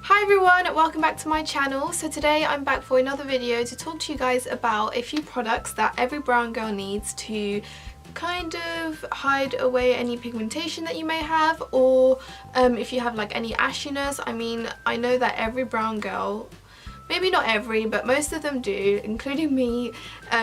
Hi everyone, welcome back to my channel. So today I'm back for another video to talk to you guys about a few products that every brown girl needs to kind of hide away any pigmentation that you may have, or if you have like any ashiness. I mean, I know that every brown girl, maybe not every, but most of them do, including me,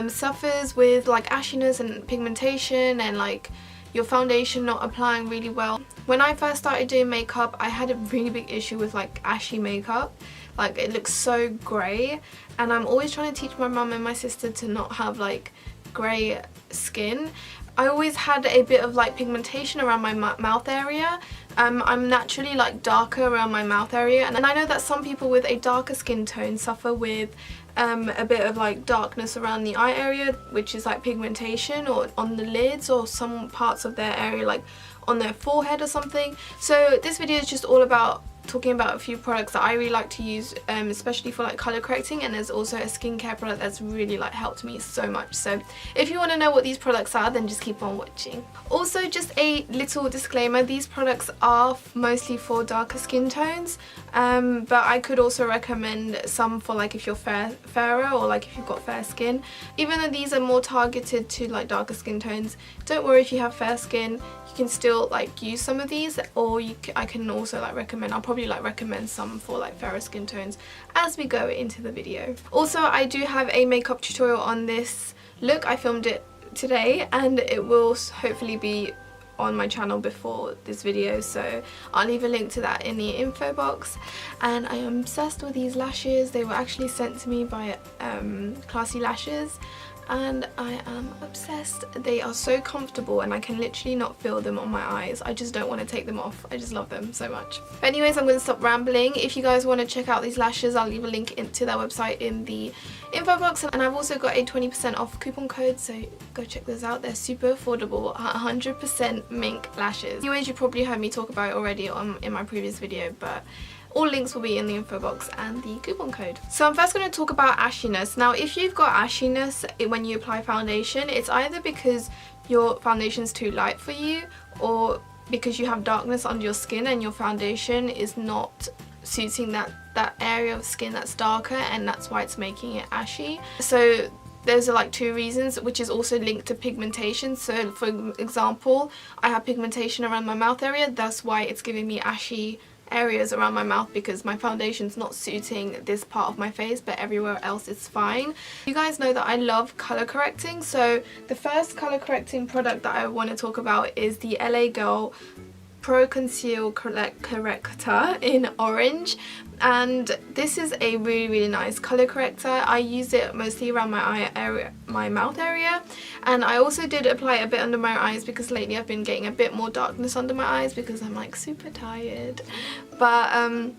suffers with like ashiness and pigmentation and like your foundation not applying really well. When I first started doing makeup, I had a really big issue with like ashy makeup. Like it looks so grey, and I'm always trying to teach my mum and my sister to not have like grey skin. I always had a bit of like pigmentation around my mouth area. I'm naturally like darker around my mouth area, and I know that some people with a darker skin tone suffer with a bit of like darkness around the eye area, which is like pigmentation, or on the lids or some parts of their area, like on their forehead or something. So this video is just all about talking about a few products that I really like to use, especially for like colour correcting, and there's also a skincare product that's really like helped me so much. So if you want to know what these products are, then just keep on watching. Also, just a little disclaimer, these products are mostly for darker skin tones, but I could also recommend some for like if you're fairer, or like if you've got fair skin. Even though these are more targeted to like darker skin tones, don't worry if you have fair skin, you can still like use some of these, or I can also like recommend, I'll probably like recommend some for like fairer skin tones as we go into the video. Also, I do have a makeup tutorial on this look. I filmed it today and it will hopefully be on my channel before this video, so I'll leave a link to that in the info box. And I am obsessed with these lashes. They were actually sent to me by Classy Lashes, and I am obsessed. They are so comfortable and I can literally not feel them on my eyes. I just don't want to take them off. I just love them so much. But anyways, I'm going to stop rambling. If you guys want to check out these lashes, I'll leave a link to their website in the info box, and I've also got a 20% off coupon code, so go check those out. They're super affordable, 100% mink lashes. Anyways, you probably heard me talk about it already in my previous video, but all links will be in the info box and the coupon code. So I'm first going to talk about ashiness. Now, if you've got ashiness when you apply foundation, it's either because your foundation's too light for you, or because you have darkness under your skin and your foundation is not suiting that area of skin that's darker, and that's why it's making it ashy. So there's like two reasons, which is also linked to pigmentation. So for example, I have pigmentation around my mouth area, that's why it's giving me ashy areas around my mouth, because my foundation's not suiting this part of my face, but everywhere else it's fine. You guys know that I love colour correcting, so the first colour correcting product that I want to talk about is the LA Girl Pro Conceal Corrector in orange, and this is a really nice colour corrector. I use it mostly around my eye area, my mouth area, and I also did apply it a bit under my eyes, because lately I've been getting a bit more darkness under my eyes because I'm like super tired. But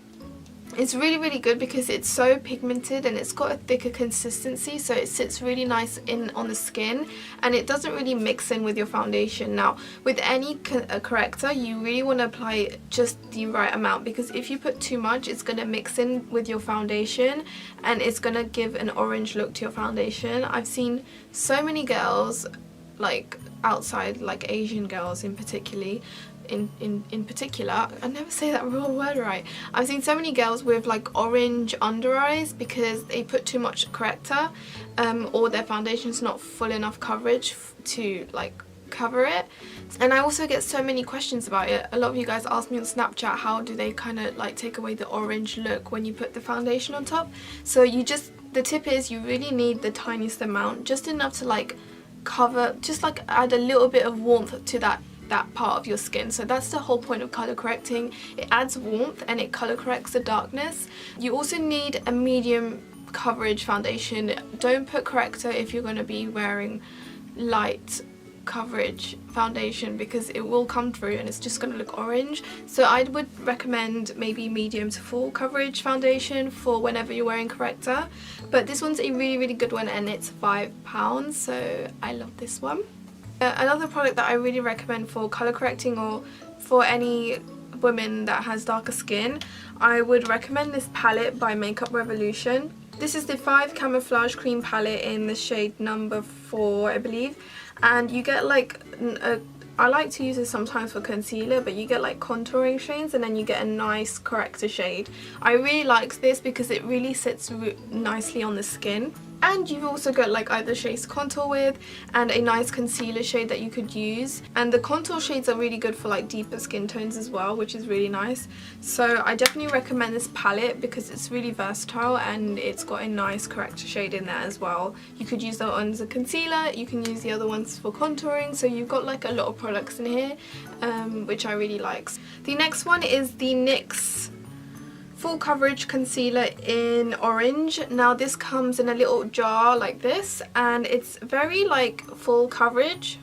it's really good because it's so pigmented and it's got a thicker consistency, so it sits really nice on the skin, and it doesn't really mix in with your foundation. Now, with any corrector, you really want to apply just the right amount, because if you put too much, it's going to mix in with your foundation and it's going to give an orange look to your foundation. I've seen so many girls, like outside, like Asian girls in particular, I never say that real word right. I've seen so many girls with like orange under eyes because they put too much corrector, or their foundation's not full enough coverage to like cover it. And I also get so many questions about it. A lot of you guys ask me on Snapchat, how do they kind of like take away the orange look when you put the foundation on top? So the tip is you really need the tiniest amount, just enough to like cover, just like add a little bit of warmth to that part of your skin. So that's the whole point of colour correcting. It adds warmth and it colour corrects the darkness. You also need a medium coverage foundation. Don't put corrector if you're going to be wearing light coverage foundation, because it will come through and it's just going to look orange. So I would recommend maybe medium to full coverage foundation for whenever you're wearing corrector. But this one's a really good one, and it's £5, so I love this one. Another product that I really recommend for colour correcting, or for any woman that has darker skin, I would recommend this palette by Makeup Revolution. This is the 5 Camouflage Cream palette in the shade number 4, I believe, and you get like I like to use this sometimes for concealer, but you get like contouring shades and then you get a nice corrector shade. I really like this because it really sits nicely on the skin. And you've also got like either shades to contour with and a nice concealer shade that you could use. And the contour shades are really good for like deeper skin tones as well, which is really nice. So I definitely recommend this palette because it's really versatile and it's got a nice corrector shade in there as well. You could use that one as a concealer, you can use the other ones for contouring. So you've got like a lot of products in here, which I really like. The next one is the NYX Full Coverage Concealer in Orange. Now this comes in a little jar like this, and it's very like full coverage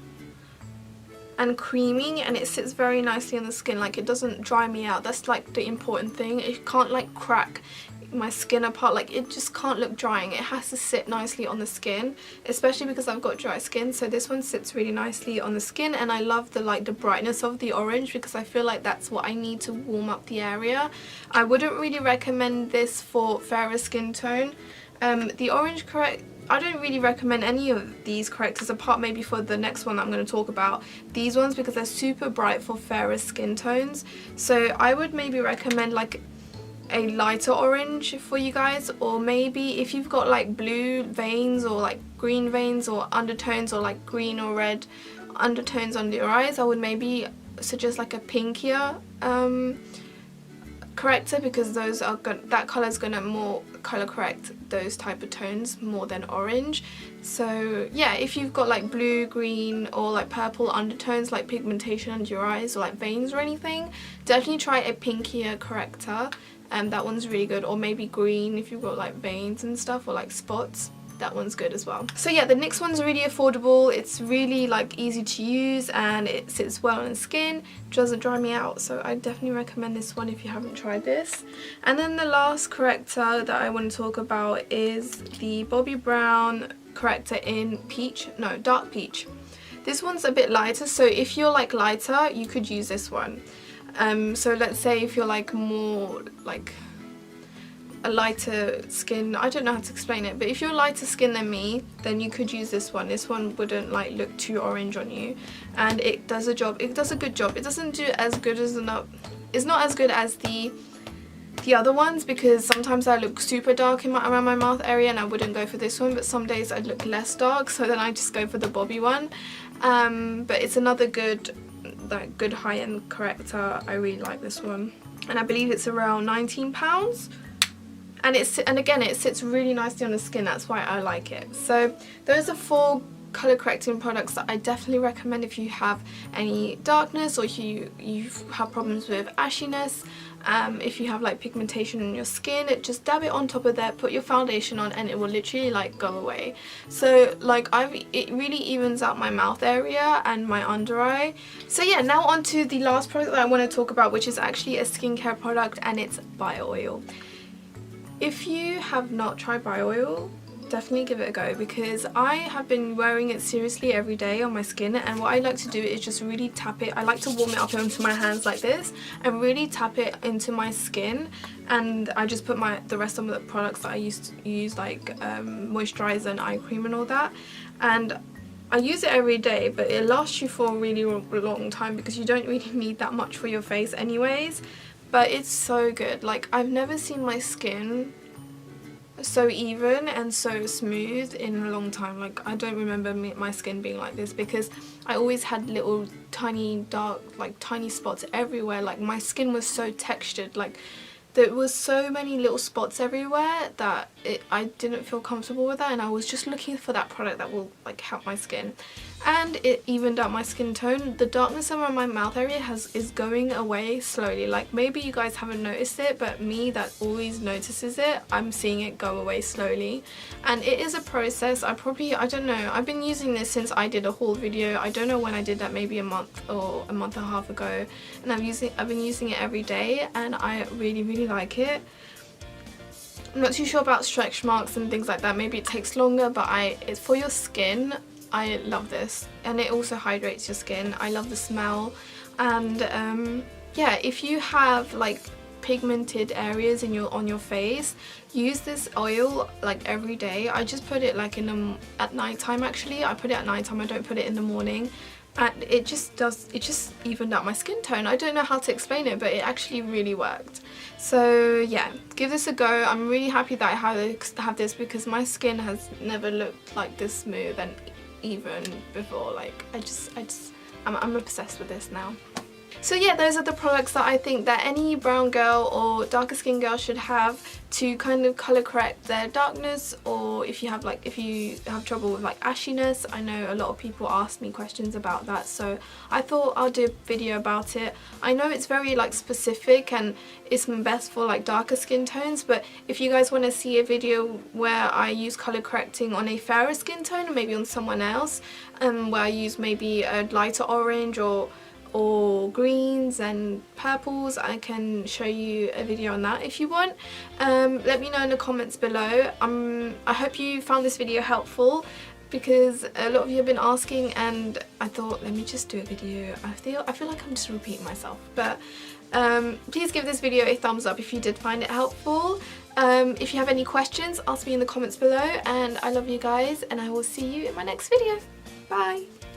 and creamy, and it sits very nicely on the skin. Like, it doesn't dry me out. That's like the important thing. It can't like crack my skin apart. Like, it just can't look drying. It has to sit nicely on the skin, especially because I've got dry skin. So this one sits really nicely on the skin, and I love the brightness of the orange because I feel like that's what I need to warm up the area. I wouldn't really recommend this for fairer skin tone. The orange I don't really recommend any of these correctors apart maybe for the next one that I'm going to talk about. These ones, because they're super bright for fairer skin tones. So I would maybe recommend like a lighter orange for you guys, or maybe if you've got like blue veins or like green veins or undertones or like green or red undertones under your eyes, I would maybe suggest like a pinkier corrector, because those are that color is gonna more color correct those type of tones more than orange. So yeah, if you've got like blue, green or like purple undertones like pigmentation under your eyes or like veins or anything, definitely try a pinkier corrector. That one's really good. Or maybe green if you've got like veins and stuff or like spots. That one's good as well. So yeah, the NYX one's really affordable. It's really like easy to use and it sits well on the skin, doesn't dry me out. So I definitely recommend this one if you haven't tried this. And then the last corrector that I want to talk about is the Bobbi Brown corrector in dark peach. This one's a bit lighter, so if you're like lighter, you could use this one. So let's say if you're like more like a lighter skin, I don't know how to explain it, but if you're lighter skin than me, then you could use this one. This one wouldn't like look too orange on you, and it does a job. It does a good job. It doesn't do as good as it's not as good as the other ones, because sometimes I look super dark around my mouth area and I wouldn't go for this one, but some days I'd look less dark, so then I just go for the Bobbi one. But it's another good high-end corrector. I really like this one, and I believe it's around £19. And again, it sits really nicely on the skin. That's why I like it. So those are 4 color correcting products that I definitely recommend if you have any darkness, or if you have problems with ashiness. If you have like pigmentation in your skin, just dab it on top of there, put your foundation on, and it will literally like go away. So like it really evens out my mouth area and my under eye. So yeah, now on to the last product that I want to talk about, which is actually a skincare product, and it's Bio Oil. If you have not tried Bio Oil, definitely give it a go, because I have been wearing it seriously every day on my skin, and what I like to do is just really tap it. I like to warm it up onto my hands like this and really tap it into my skin, and I just put the rest of the products that I used to use, like moisturizer and eye cream and all that, and I use it every day, but it lasts you for a really long time because you don't really need that much for your face anyways. But it's so good. Like, I've never seen my skin so even and so smooth in a long time. Like, I don't remember my skin being like this, because I always had little tiny dark, like tiny spots everywhere. Like, my skin was so textured, like there was so many little spots everywhere that I didn't feel comfortable with that, and I was just looking for that product that will like help my skin. And it evened out my skin tone. The darkness around my mouth area is going away slowly. Like, maybe you guys haven't noticed it, but me that always notices it, I'm seeing it go away slowly. And it is a process. I don't know, I've been using this since I did a haul video. I don't know when I did that, maybe a month or a month and a half ago, and I've been using it every day, and I really like it. I'm not too sure about stretch marks and things like that. Maybe it takes longer, but it's for your skin. I love this, and it also hydrates your skin. I love the smell. And yeah, if you have like pigmented areas on your face, use this oil like every day. I just put it like at night time. Actually, I put it at night time. I don't put it in the morning. and it just evened out my skin tone. I don't know how to explain it, but it actually really worked. So yeah, give this a go. I'm really happy that I have this because my skin has never looked like this smooth and even before. Like I'm obsessed with this now. So yeah, those are the products that I think that any brown girl or darker skin girl should have to kind of colour correct their darkness, or if you have trouble with like ashiness. I know a lot of people ask me questions about that, so I thought I'll do a video about it. I know it's very like specific and it's best for like darker skin tones, but if you guys want to see a video where I use colour correcting on a fairer skin tone or maybe on someone else, where I use maybe a lighter orange or greens and purples, I can show you a video on that if you want. Let me know in the comments below. I hope you found this video helpful because a lot of you have been asking, and I thought let me just do a video. I feel like I'm just repeating myself, but please give this video a thumbs up if you did find it helpful. If you have any questions, ask me in the comments below, and I love you guys, and I will see you in my next video. Bye!